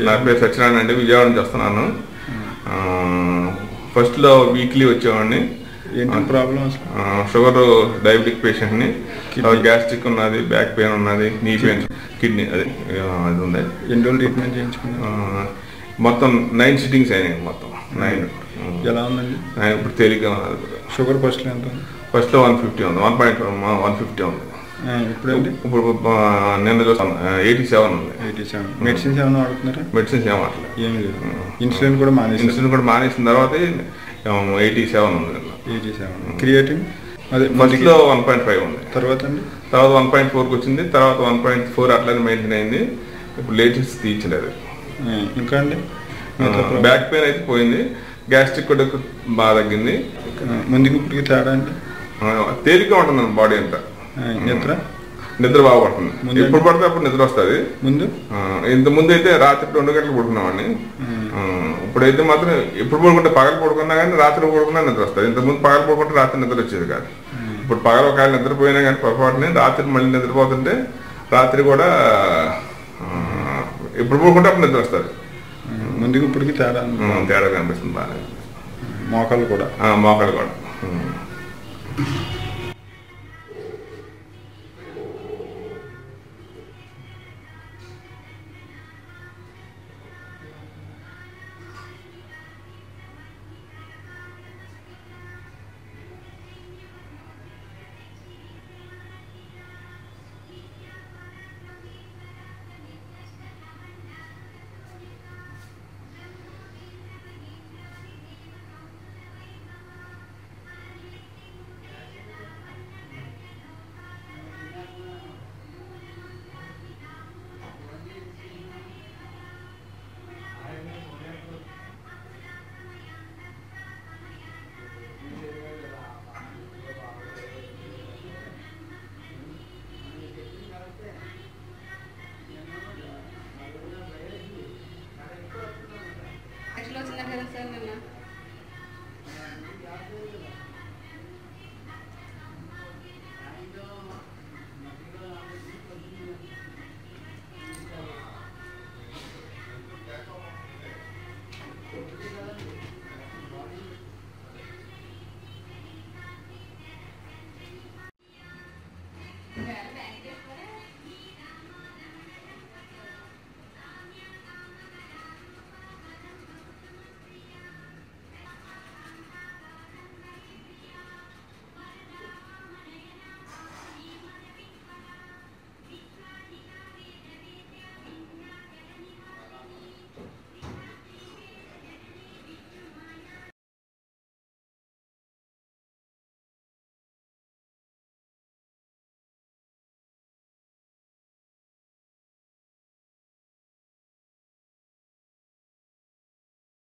నా పేరు సత్యనారాయణ అండి, విజయవాడ నుంచి వస్తున్నాను. ఫస్ట్లో వీక్లీ వచ్చేవాడిని. షుగర్, డయాబెటిక్ పేషెంట్ని, గ్యాస్ట్రిక్ ఉన్నది, బ్యాక్ పెయిన్ ఉన్నది, నీ పెయిన్, కిడ్నీ అది ఉంది. ఎన్ని రోజులు ట్రీట్మెంట్ చేయించుకున్నాను? మొత్తం 9 సిట్టింగ్స్ అయినాయి. మొత్తం 9. ఎలా ఉందండి ఇప్పుడు తేలిగ్గా ఉన్నది. షుగర్ ఫస్ట్లో ఎంత ఉంది? ఫస్ట్లో 150 ఉంది, 1.150 ఉంది. ఇప్పుడు నిన్న చూస్తాను 87 ఉంది. 87. మెడిసిన్స్ ఏమైనా వాడుతున్నారా? మెడిసిన్స్ ఏం వాడలేదు. ఏమి లేదు. ఇన్సులిన్ కూడా మానేసిన తర్వాత 87 ఉంది. 87. క్రియేటిన్ అదే ఫస్ట్లో 1.5 ఉంది. తర్వాత 1.4కి వచ్చింది. తర్వాత 1.4 అట్లనే మెయింటైన్ అయింది. ఇప్పుడు లేటెస్ట్ తీర్చలేదు. ఇంకా అండి బ్యాక్ పెయిన్ అయితే పోయింది. గ్యాస్ట్రిక్ కూడా బాగా తగ్గింది. ముందుకు ఇప్పటికి తేడా అండి? తేలిగ్గా ఉంటుంది బాడీ అంతా. నిద్ర బాగా పడుతుంది. ఎప్పుడు పడితే అప్పుడు నిద్ర వస్తుంది. ఇంత ముందు అయితే రాత్రి 2 గంటలు పడుకున్నామండి. ఇప్పుడైతే మాత్రం ఎప్పుడు పడుకుంటే పగలు పడుకున్నా కానీ రాత్రి పడుకున్నా నిద్ర వస్తుంది. ఇంతకుముందు పగలు పడుకుంటే రాత్రి నిద్ర వచ్చేది కాదు. ఇప్పుడు పగలు ఒకవేళ నిద్రపోయినా కానీ పొరపాటుని రాత్రి మళ్ళీ నిద్రపోతుంటే రాత్రి కూడా ఎప్పుడు పడుకుంటే అప్పుడు నిద్ర వస్తుంది. ముందుకు ఇప్పటికి తేడా తేడా కనిపిస్తుంది బాగా. మోకాలు కూడా